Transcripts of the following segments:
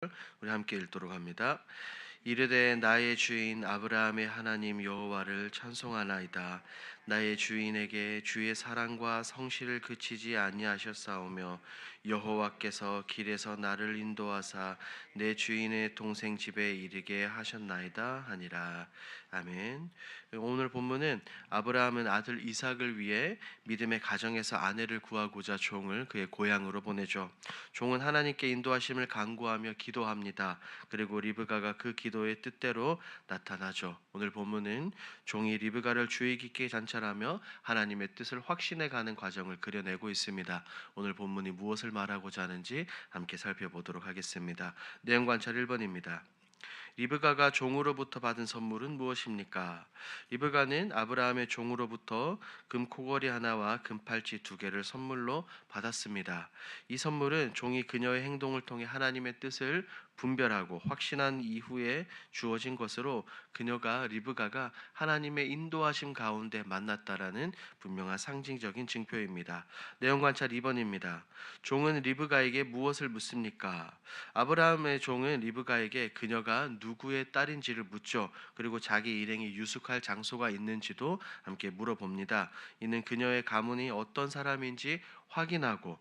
절 우리 함께 읽도록 합니다. 이르되 나의 주인 아브라함의 하나님 여호와를 찬송하나이다. 나의 주인에게 주의 사랑과 성실을 그치지 아니하셨사오며 여호와께서 길에서 나를 인도하사 내 주인의 동생 집에 이르게 하셨나이다 하니라. 아멘. 오늘 본문은 아브라함은 아들 이삭을 위해 믿음의 가정에서 아내를 구하고자 종을 그의 고향으로 보내죠. 종은 하나님께 인도하심을 간구하며 기도합니다. 그리고 리브가가 그 기도의 뜻대로 나타나죠. 오늘 본문은 종이 리브가를 주의 깊게 관찰하며 하나님의 뜻을 확신해 가는 과정을 그려내고 있습니다. 오늘 본문이 무엇을 말하고자 하는지 함께 살펴보도록 하겠습니다. 내용 관찰 1번입니다. 리브가가 종으로부터 받은 선물은 무엇입니까? 리브가는 아브라함의 종으로부터 금 코걸이 하나와 금 팔찌 2개를 선물로 받았습니다. 이 선물은 종이 그녀의 행동을 통해 하나님의 뜻을 분별하고 확신한 이후에 주어진 것으로 그녀가 리브가가 하나님의 인도하심 가운데 만났다라는 분명한 상징적인 증표입니다. 내용 관찰 2번입니다. 종은 리브가에게 무엇을 묻습니까? 아브라함의 종은 리브가에게 그녀가 누구의 딸인지를 묻죠. 그리고 자기 일행이 유숙할 장소가 있는지도 함께 물어봅니다. 이는 그녀의 가문이 어떤 사람인지 확인하고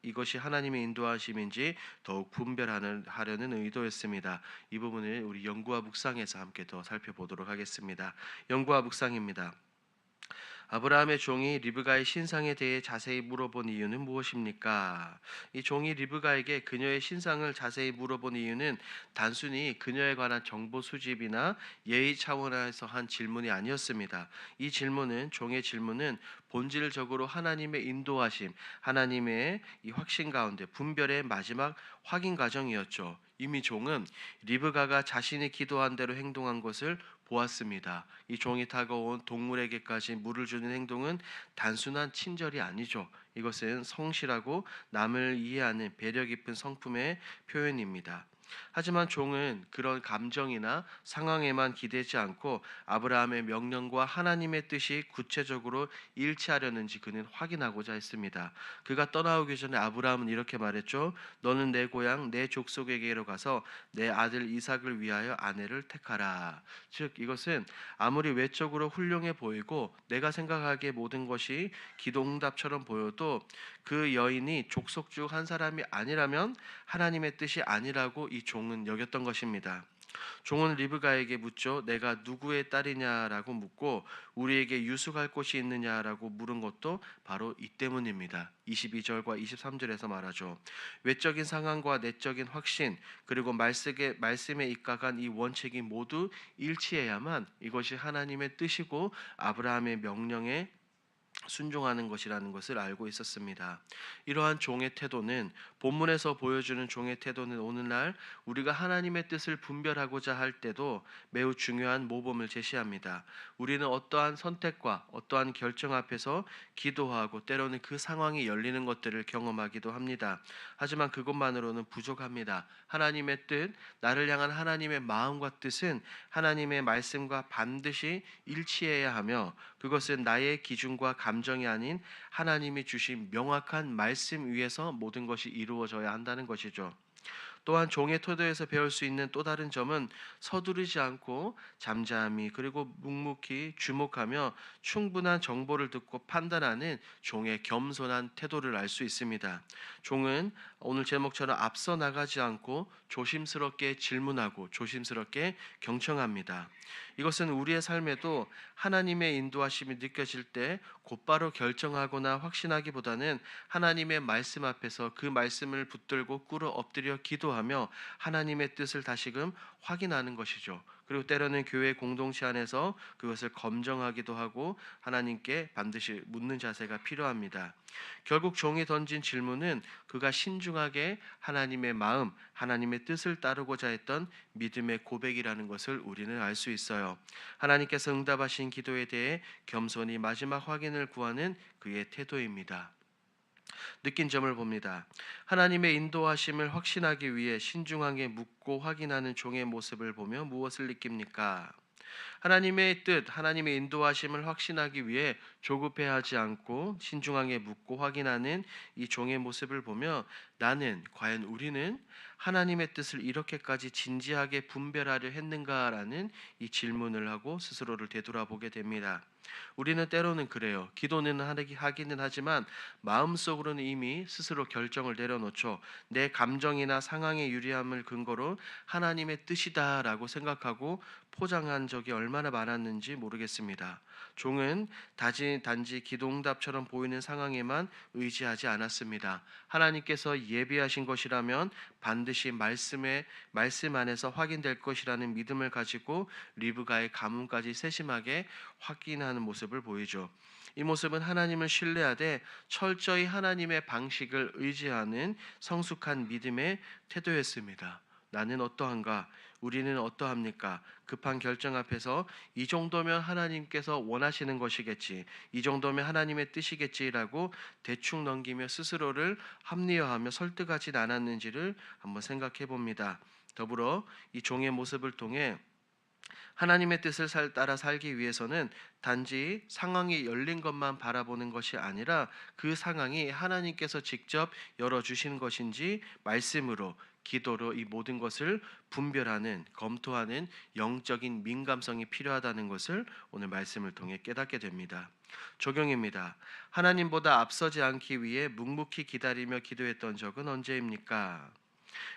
이것이 하나님의 인도하심인지 더욱 분별하려는 의도였습니다. 이 부분을 우리 영구와 묵상에서 함께 더 살펴보도록 하겠습니다. 영구와 묵상입니다. 아브라함의 종이 리브가의 신상에 대해 자세히 물어본 이유는 무엇입니까? 이 종이 리브가에게 그녀의 신상을 자세히 물어본 이유는 단순히 그녀에 관한 정보 수집이나 예의 차원에서 한 질문이 아니었습니다. 이 종의 질문은 본질적으로 하나님의 인도하심, 하나님의 이 확신 가운데 분별의 마지막 확인 과정이었죠. 이미 종은 리브가가 자신이 기도한 대로 행동한 것을 보았습니다. 이 종이 다가온 동물에게까지 물을 주는 행동은 단순한 친절이 아니죠. 이것은 성실하고 남을 이해하는 배려 깊은 성품의 표현입니다. 하지만 종은 그런 감정이나 상황에만 기대지 않고 아브라함의 명령과 하나님의 뜻이 구체적으로 일치하려는지 그는 확인하고자 했습니다. 그가 떠나오기 전에 아브라함은 이렇게 말했죠. 너는 내 고향 내 족속에게로 가서 내 아들 이삭을 위하여 아내를 택하라. 즉 이것은 아무리 외적으로 훌륭해 보이고 내가 생각하기에 모든 것이 기도응답처럼 보여도 그 여인이 족속 중 한 사람이 아니라면 하나님의 뜻이 아니라고 이 종은 여겼던 것입니다. 종은 리브가에게 묻죠. 내가 누구의 딸이냐라고 묻고 우리에게 유숙할 곳이 있느냐라고 물은 것도 바로 이 때문입니다. 22절과 23절에서 말하죠. 외적인 상황과 내적인 확신 그리고 말씀에 입각한 이 원칙이 모두 일치해야만 이것이 하나님의 뜻이고 아브라함의 명령에 순종하는 것이라는 것을 알고 있었습니다. 이러한 종의 태도는 본문에서 보여주는 종의 태도는 오늘날 우리가 하나님의 뜻을 분별하고자 할 때도 매우 중요한 모범을 제시합니다. 우리는 어떠한 선택과 어떠한 결정 앞에서 기도하고 때로는 그 상황이 열리는 것들을 경험하기도 합니다. 하지만 그것만으로는 부족합니다. 하나님의 뜻, 나를 향한 하나님의 마음과 뜻은 하나님의 말씀과 반드시 일치해야 하며 그것은 나의 기준과 감정이 아닌 하나님이 주신 명확한 말씀 위에서 모든 것이 이루어져야 한다는 것이죠. 또한 종의 태도에서 배울 수 있는 또 다른 점은 서두르지 않고 잠잠히 그리고 묵묵히 주목하며 충분한 정보를 듣고 판단하는 종의 겸손한 태도를 알 수 있습니다. 종은 오늘 제목처럼 앞서 나가지 않고 조심스럽게 질문하고 조심스럽게 경청합니다. 이것은 우리의 삶에도 하나님의 인도하심이 느껴질 때 곧바로 결정하거나 확신하기보다는 하나님의 말씀 앞에서 그 말씀을 붙들고 꿇어 엎드려 기도하며 하나님의 뜻을 다시금 확인하는 것이죠. 그리고 때로는 교회 공동체 안에서 그것을 검증하기도 하고 하나님께 반드시 묻는 자세가 필요합니다. 결국 종이 던진 질문은 그가 신중하게 하나님의 마음, 하나님의 뜻을 따르고자 했던 믿음의 고백이라는 것을 우리는 알 수 있어요. 하나님께서 응답하신 기도에 대해 겸손히 마지막 확인을 구하는 그의 태도입니다. 느낀 점을 봅니다. 하나님의 인도하심을 확신하기 위해 신중하게 묻고 확인하는 종의 모습을 보며 무엇을 느낍니까? 하나님의 뜻, 하나님의 인도하심을 확신하기 위해 조급해하지 않고 신중하게 묻고 확인하는 이 종의 모습을 보며 과연 우리는 하나님의 뜻을 이렇게까지 진지하게 분별하려 했는가라는 이 질문을 하고 스스로를 되돌아보게 됩니다. 우리는 때로는 그래요. 기도는 하기는 하지만 마음속으로는 이미 스스로 결정을 내려놓죠. 내 감정이나 상황의 유리함을 근거로 하나님의 뜻이다라고 생각하고 포장한 적이 얼마나 많았는지 모르겠습니다. 종은 단지 기도응답처럼 보이는 상황에만 의지하지 않았습니다. 하나님께서 예비하신 것이라면 반드시 말씀 안에서 확인될 것이라는 믿음을 가지고 리브가의 가문까지 세심하게 확인하는 모습을 보이죠. 이 모습은 하나님을 신뢰하되 철저히 하나님의 방식을 의지하는 성숙한 믿음의 태도였습니다. 나는 어떠한가? 우리는 어떠합니까? 급한 결정 앞에서 이 정도면 하나님께서 원하시는 것이겠지, 이 정도면 하나님의 뜻이겠지라고 대충 넘기며 스스로를 합리화하며 설득하지 않았는지를 한번 생각해 봅니다. 더불어 이 종의 모습을 통해 하나님의 뜻을 따라 살기 위해서는 단지 상황이 열린 것만 바라보는 것이 아니라 그 상황이 하나님께서 직접 열어주신 것인지 말씀으로 기도로 이 모든 것을 분별하는 검토하는 영적인 민감성이 필요하다는 것을 오늘 말씀을 통해 깨닫게 됩니다. 적용입니다. 하나님보다 앞서지 않기 위해 묵묵히 기다리며 기도했던 적은 언제입니까?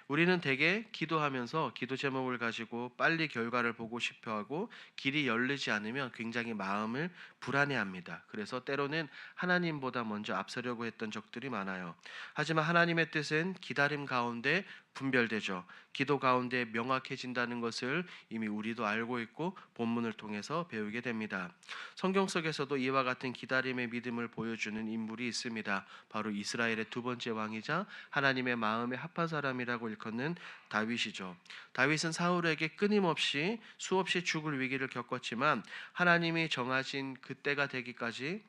우리는 대개 기도하면서 기도 제목을 가지고 빨리 결과를 보고 싶어 하고 길이 열리지 않으면 굉장히 마음을 불안해합니다. 그래서 때로는 하나님보다 먼저 앞서려고 했던 적들이 많아요. 하지만 하나님의 뜻은 기다림 가운데 분별되죠. 기도 가운데 명확해진다는 것을 이미 우리도 알고 있고 본문을 통해서 배우게 됩니다. 성경 속에서도 이와 같은 기다림의 믿음을 보여주는 인물이 있습니다. 바로 이스라엘의 두 번째 왕이자 하나님의 마음에 합한 사람이라고 일컫는 다윗이죠. 다윗은 사울에게 끊임없이 수없이 죽을 위기를 겪었지만 하나님이 정하신 그때가 되기까지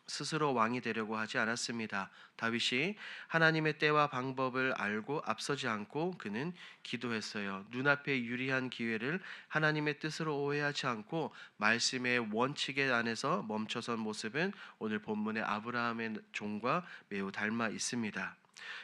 스스로 왕이 되려고 하지 않았습니다. 다윗이 하나님의 때와 방법을 알고 앞서지 않고 그는 기도했어요. 눈앞에 유리한 기회를 하나님의 뜻으로 오해하지 않고 말씀의 원칙에 안에서 멈춰선 모습은 오늘 본문의 아브라함의 종과 매우 닮아 있습니다.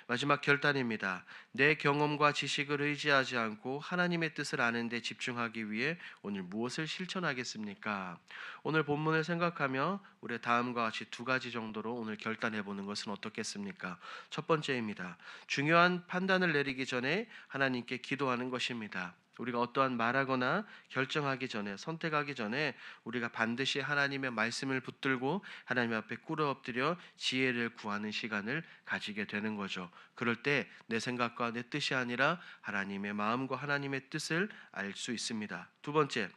마지막 결단입니다. 내 경험과 지식을 의지하지 않고 하나님의 뜻을 아는 데 집중하기 위해 오늘 무엇을 실천하겠습니까? 오늘 본문을 생각하며 우리 다음과 같이 두 가지 정도로 오늘 결단해 보는 것은 어떻겠습니까? 첫 번째입니다. 중요한 판단을 내리기 전에 하나님께 기도하는 것입니다. 우리가 어떠한 말하거나 결정하기 전에 선택하기 전에 우리가 반드시 하나님의 말씀을 붙들고 하나님 앞에 꿇어 엎드려 지혜를 구하는 시간을 가지게 되는 거죠. 그럴 때 내 생각과 내 뜻이 아니라 하나님의 마음과 하나님의 뜻을 알 수 있습니다. 두 번째,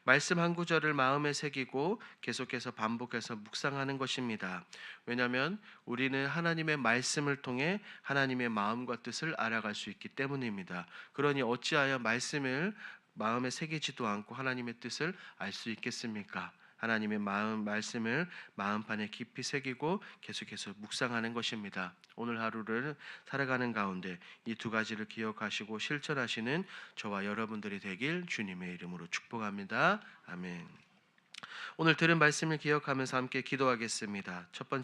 말씀 한 구절을 마음에 새기고 계속해서 반복해서 묵상하는 것입니다. 왜냐하면 우리는 하나님의 말씀을 통해 하나님의 마음과 뜻을 알아갈 수 있기 때문입니다. 그러니 어찌하여 말씀을 마음에 새기지도 않고 하나님의 뜻을 알 수 있겠습니까? 하나님의 말씀을 마음판에 깊이 새기고 계속해서 묵상하는 것입니다. 오늘 하루를 살아가는 가운데 이 두 가지를 기억하시고 실천하시는 저와 여러분들이 되길 주님의 이름으로 축복합니다. 아멘. 오늘 들은 말씀을 기억하면서 함께 기도하겠습니다. 첫 번째